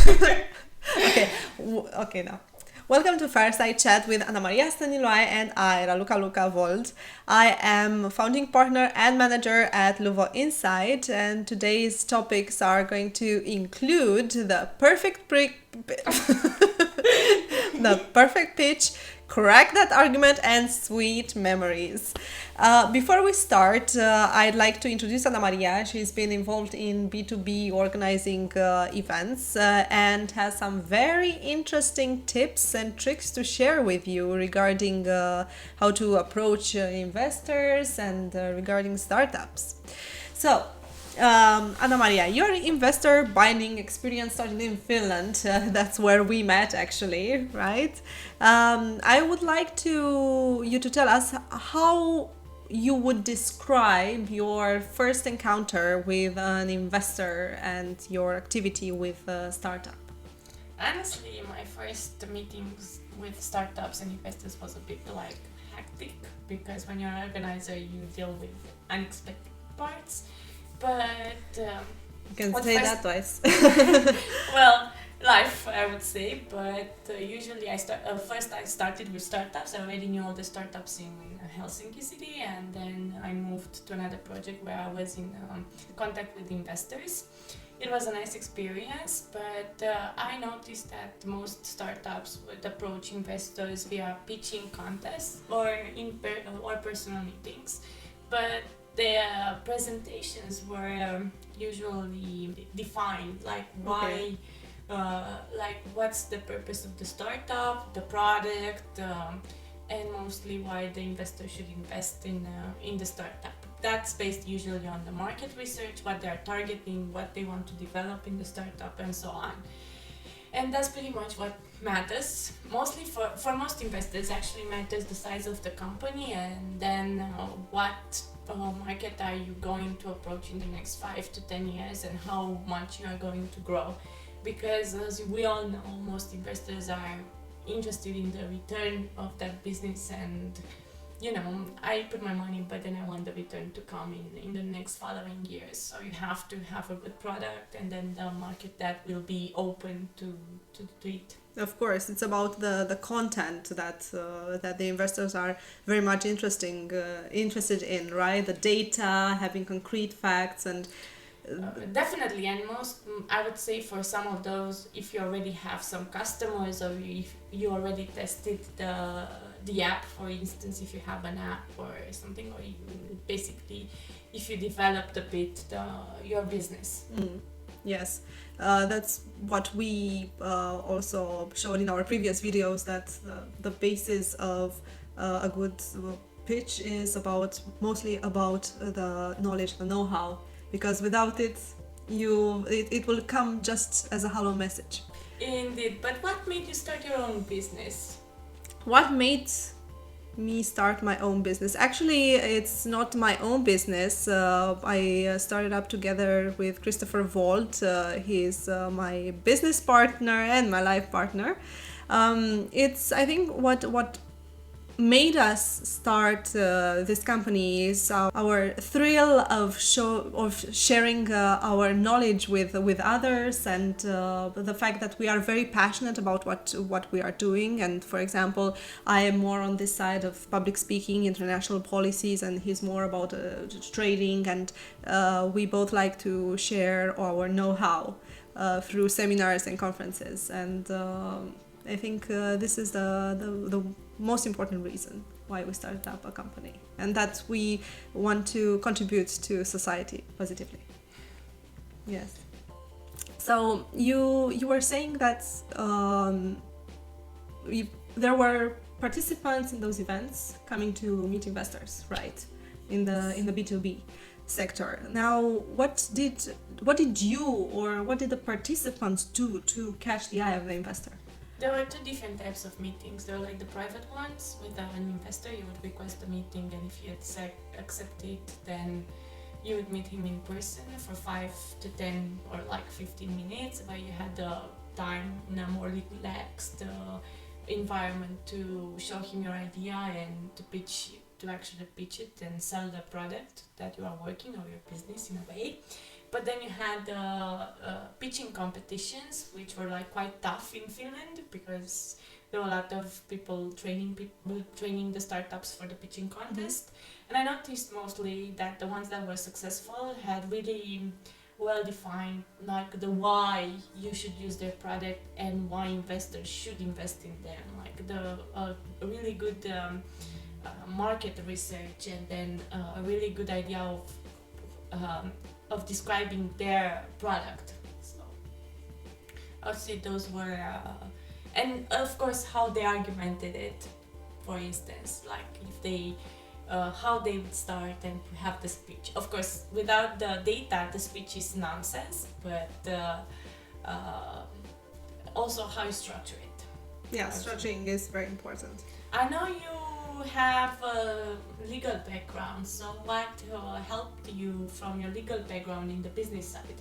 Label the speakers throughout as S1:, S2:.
S1: Okay, okay now. Welcome to Fireside Chat with Anamaria and I, luca-wold. I am founding partner and manager at LUWO Inside, and today's topics are going to include the perfect pitch, correct that argument, and sweet memories. Before we start, I'd like to introduce Ana Maria. She's been involved in B2B organizing events and has some very interesting tips and tricks to share with you regarding how to approach investors and regarding startups. So, Anna Maria, your investor binding experience started in Finland. That's where we met, actually, right? I would like you to tell us how you would describe your first encounter with an investor and your activity with a startup.
S2: Honestly, my first meetings with startups and investors was a bit like hectic because when you're an organizer, you deal with unexpected parts. But
S1: You can say that twice.
S2: well, life, I would say. But usually, first I started with startups. I already knew all the startups in Helsinki city, and then I moved to another project where I was in contact with investors. It was a nice experience, but I noticed that most startups would approach investors via pitching contests or or personal meetings, but their presentations were usually defined, like why, like what's the purpose of the startup, the product, and mostly why the investor should invest in the startup. That's based usually on the market research, what they're targeting, what they want to develop in the startup, and so on. And that's pretty much what matters. Mostly for most investors, actually matters the size of the company and then what market are you going to approach in the next 5 to 10 years and how much you are going to grow. Because as we all know, most investors are interested in the return of that business, and I put my money, but then I want the return to come in the next following years. So you have to have a good product, and then the market that will be open to it.
S1: Of course, it's about the content that the investors are very much interested in, right? The data, having concrete facts, and
S2: definitely, and I would say for some of those, if you already have some customers or if you already tested the app, for instance, if you have an app or something, or you basically if you developed a bit your business.
S1: Yes, that's what we also showed in our previous videos, that the basis of a good pitch is mostly about the knowledge, the know-how, because without it, it will come just as a hollow message.
S2: Indeed, but what made you start your own business?
S1: What made me start my own business? Actually, it's not my own business. I started up together with Christopher Wold. He's my business partner and my life partner. It's, I think, what made us start this company is our thrill of sharing our knowledge with others, and the fact that we are very passionate about what we are doing. And for example, I am more on this side of public speaking, international policies, and he's more about trading, and we both like to share our know-how through seminars and conferences. And I think this is the most important reason why we started up a company, and that we want to contribute to society positively. Yes. So you were saying that there were participants in those events coming to meet investors, right? In the B2B sector. Now, what did you or what did the participants do to catch the eye of the investor?
S2: There were two different types of meetings. There were like the private ones with an investor. You would request a meeting, and if he accept it, then you would meet him in person for 5 to 10 or like 15 minutes, where you had the time in a more relaxed environment to show him your idea and to actually pitch it and sell the product that you are working or your business in a way. but then you had pitching competitions, which were like quite tough in Finland because there were a lot of people training the startups for the pitching contest. And I noticed mostly that the ones that were successful had really well defined, like the why you should use their product and why investors should invest in them, like the really good market research, and then a really good idea of describing their product. So I would say those were, and of course how they argumented it. For instance, like if they, how they would start and have the speech. Of course, without the data, the speech is nonsense. But also how you structure it.
S1: Yeah, structuring is very important.
S2: I know you have a legal background, so what helped you from your legal background in the business side?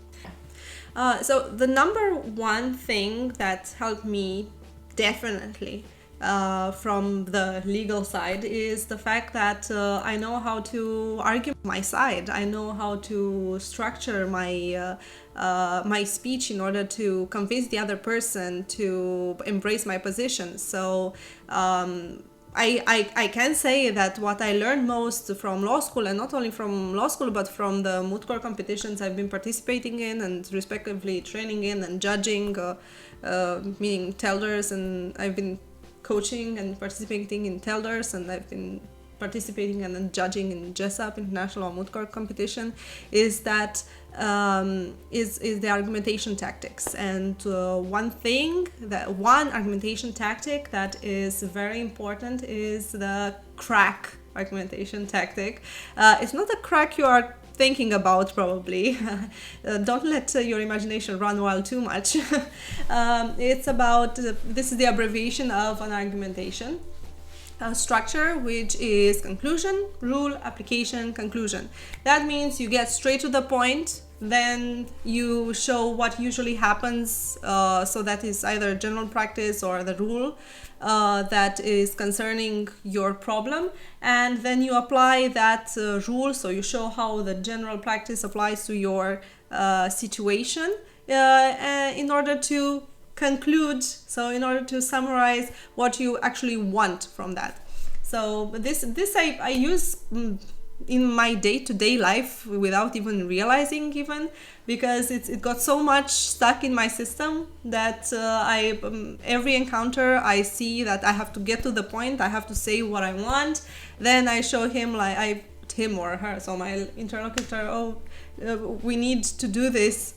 S1: So the number one thing that helped me definitely from the legal side is the fact that I know how to argue my side. I know how to structure my my speech in order to convince the other person to embrace my position. So I can say that what I learned most from law school, and not only from law school, but from the moot court competitions I've been participating in and respectively training in and judging, meaning tellers, and I've been coaching and participating in tellers, and I've been participating and then judging in JESAP, International Moot Court Competition, is that is the argumentation tactics. And one argumentation tactic that is very important is the CRAC argumentation tactic. It's not the CRAC you are thinking about, probably. Don't let your imagination run wild too much. It's about, this is the abbreviation of an argumentation structure, which is conclusion, rule, application, conclusion. That means you get straight to the point, then you show what usually happens, so that is either general practice or the rule that is concerning your problem, and then you apply that rule, so you show how the general practice applies to your situation in order to conclude, so in order to summarize what you actually want from that. So this I use in my day-to-day life without even realizing, even because it got so much stuck in my system that every encounter I see that I have to get to the point, I have to say what I want, then I show him, like him or her, so my interlocutor, we need to do this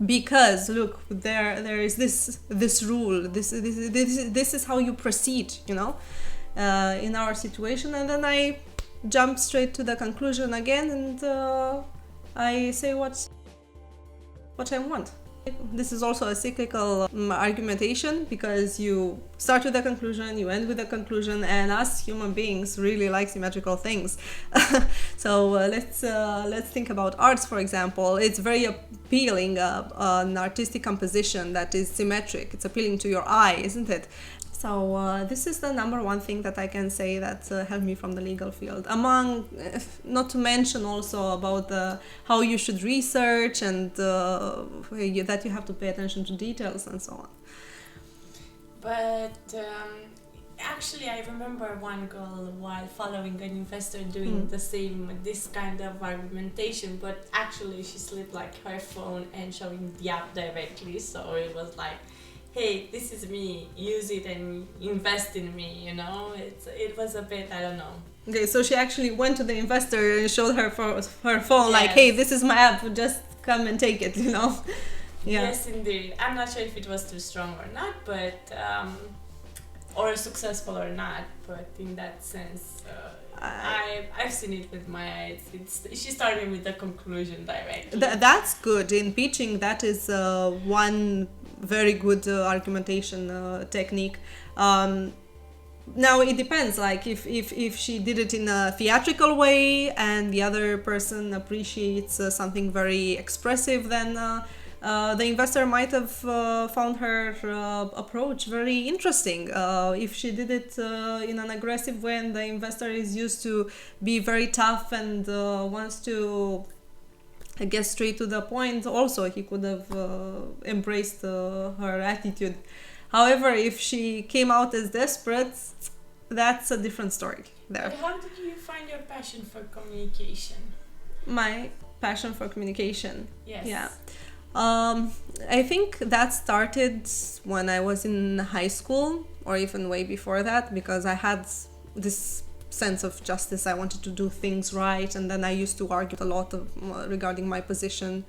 S1: because look, there is this rule, this is how you proceed, in our situation. And then I jump straight to the conclusion again, and I say what I want. This is also a cyclical argumentation, because you start with the conclusion, you end with the conclusion, and us human beings really like symmetrical things. So let's think about arts, for example. It's very appealing, an artistic composition that is symmetric. It's appealing to your eye, isn't it? So this is the number one thing that I can say that helped me from the legal field. Among, not to mention also about how you should research, and that you have to pay attention to details and so on.
S2: But actually, I remember one girl while following an investor doing this kind of argumentation, but actually she slipped her phone and showing the app directly, so it was like, hey, this is me, use it and invest in me, it was a bit, I don't know.
S1: Okay, so she actually went to the investor and showed her her phone,
S2: yes.
S1: Like, hey, this is my app, just come and take it, Yeah.
S2: Yes, indeed. I'm not sure if it was too strong or not, but or successful or not, but in that sense, I've seen it with my eyes. She started with the conclusion directly.
S1: That's good. In pitching, that is one very good argumentation technique. Now it depends, like if she did it in a theatrical way and the other person appreciates something very expressive, then the investor might have found her approach very interesting. If she did it in an aggressive way, and the investor is used to be very tough and wants to I guess straight to the point. Also, he could have embraced her attitude. However, if she came out as desperate, that's a different story there.
S2: But how did you find your passion for communication?
S1: My passion for communication.
S2: Yes.
S1: Yeah. I think that started when I was in high school, or even way before that, because I had this sense of justice. I wanted to do things right, and then I used to argue a lot regarding my position.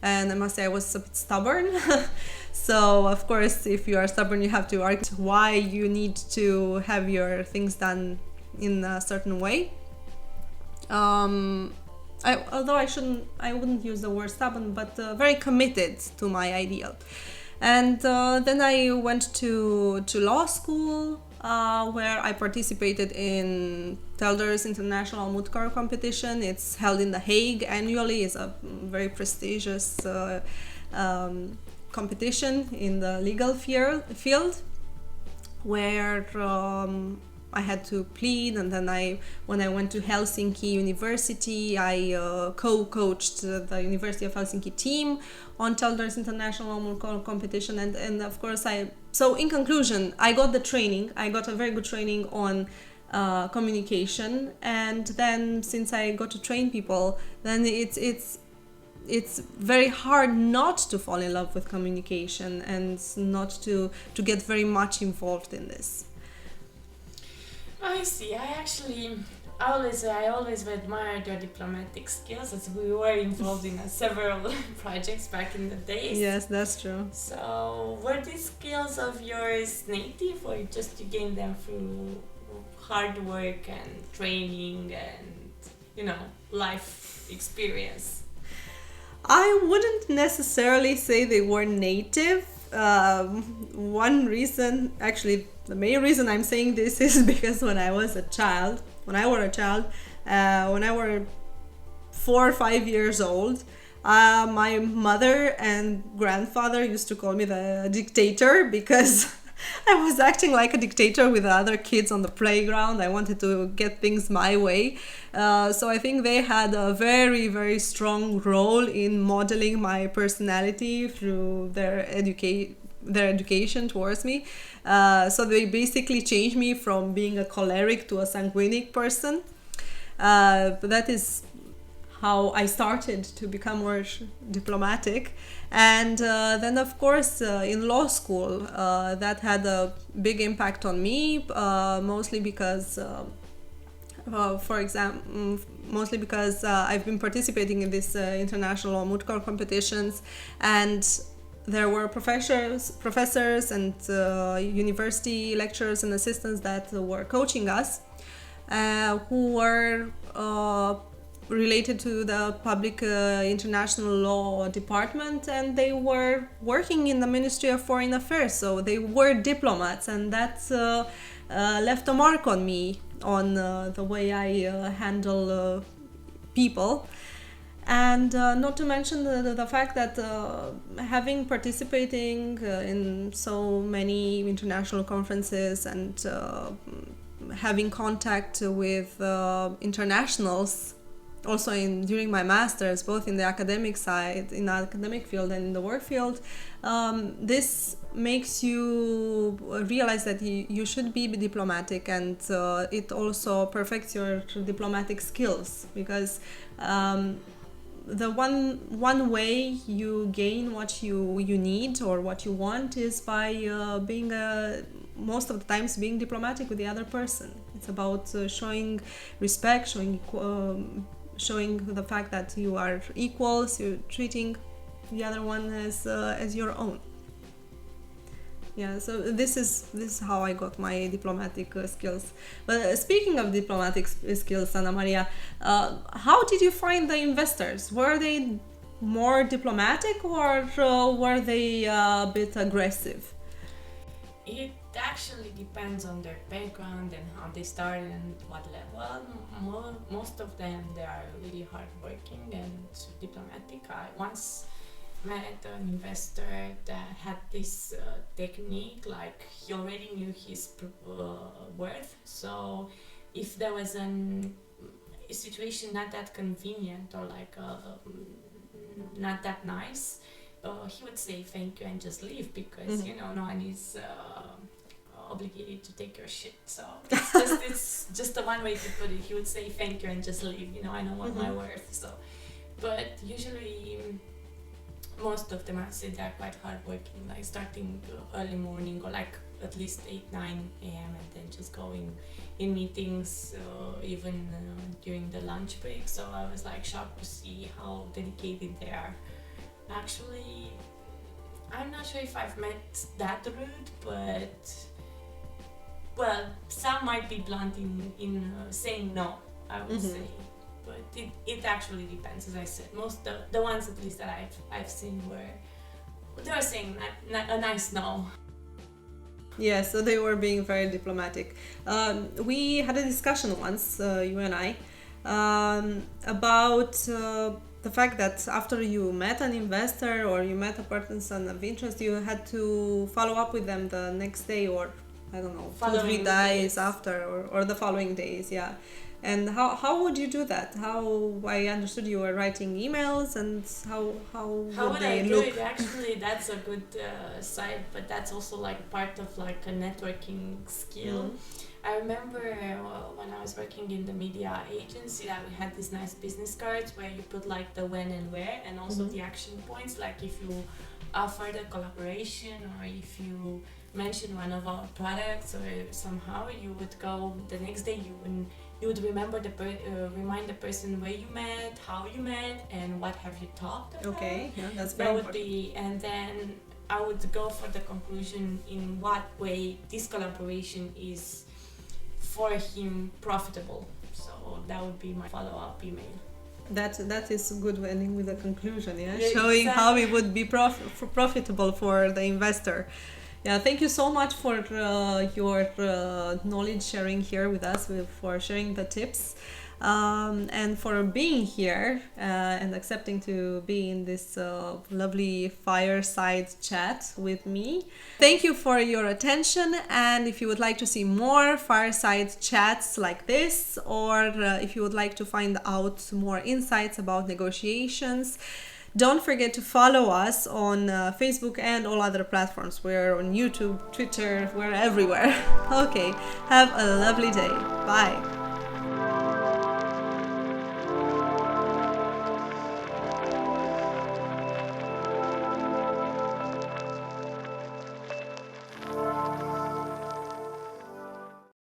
S1: And I must say I was a bit stubborn. So, of course, if you are stubborn, you have to argue why you need to have your things done in a certain way. Although I wouldn't use the word stubborn, but very committed to my ideal. And then I went to law school, where I participated in Telders International Moot Court Competition. It's held in The Hague annually. It's a very prestigious competition in the legal field, where I had to plead, and then when I went to Helsinki University, I co-coached the University of Helsinki team on Telders International competition, and of course so in conclusion, I got the training. I got a very good training on communication, and then since I got to train people, then it's very hard not to fall in love with communication and not to get very much involved in this.
S2: I see. I always admired your diplomatic skills, as we were involved in several projects back in the days.
S1: Yes, that's true.
S2: So, were these skills of yours native, or just you gained them through hard work and training and, life experience?
S1: I wouldn't necessarily say they were native. One reason, actually, the main reason I'm saying this is because when I were a child, when I were 4 or 5 years old, my mother and grandfather used to call me the dictator because I was acting like a dictator with the other kids on the playground. I wanted to get things my way. So I think they had a very, very strong role in modeling my personality through their education towards me. So they basically changed me from being a choleric to a sanguinic person. But that is how I started to become more diplomatic. And then, of course, in law school, that had a big impact on me, mostly because, I've been participating in these international moot court competitions, and there were professors and university lecturers and assistants that were coaching us, who were related to the public international law department, and they were working in the Ministry of Foreign Affairs, so they were diplomats, and that left a mark on me, on the way I handle people. And not to mention the fact that having participating in so many international conferences and having contact with internationals, also during my masters, both in the academic side, in the academic field and in the work field, this makes you realize that you should be diplomatic, and it also perfects your diplomatic skills, because the one way you gain what you need or what you want is by being most of the times being diplomatic with the other person. It's about showing respect, showing the fact that you are equals, you're treating the other one as your own. Yeah, so this is how I got my diplomatic skills. But speaking of diplomatic skills, Anamaria, how did you find the investors? Were they more diplomatic, or were they a bit aggressive?
S2: It actually depends on their background and how they started and what level. Most of them, they are really hardworking and diplomatic. I once met an investor that had this technique, like he already knew his worth. So if there was a situation not that convenient, or like not that nice, he would say thank you and just leave, because you know, no one is obligated to take your shit. So it's just the one way to put it. He would say thank you and just leave. You know, I know what my worth. So, but usually most of them, I say, they're quite hardworking, like starting early morning, or like at least 8-9 a.m. and then just going in meetings even during the lunch break. So I was like shocked to see how dedicated they are. Actually, I'm not sure if I've met that rude, but well, some might be blunt in saying no, I would say. But it actually depends. As I said, most the ones at least that I've seen they were saying a nice no.
S1: Yeah, so they were being very diplomatic. We had a discussion once, you and I, about the fact that after you met an investor or you met a person of interest, you had to follow up with them the next day, or I don't know, 2-3 days after, or the following days, yeah. And how would you do that? How, I understood you were writing emails, and how would they look?
S2: It? Actually, that's a good side, but that's also like part of like a networking skill. I remember when I was working in the media agency that we had these nice business cards where you put like the when and where, and also the action points, like if you offered a collaboration, or if you mentioned one of our products, or somehow you would go the next day, you would remember remind the person where you met, how you met, and what have you talked about.
S1: Okay, yeah, that's very
S2: important. And then I would go for the conclusion in what way this collaboration is for him profitable. So that would be my follow-up email.
S1: That is a good ending with a conclusion, yeah? Showing how it would be profitable for the investor. Yeah, thank you so much for your knowledge sharing here with us, for sharing the tips, and for being here and accepting to be in this lovely fireside chat with me. Thank you for your attention, and if you would like to see more fireside chats like this, or if you would like to find out more insights about negotiations, don't forget to follow us on Facebook and all other platforms. We're on YouTube, Twitter, we're everywhere. Okay, have a lovely day. Bye.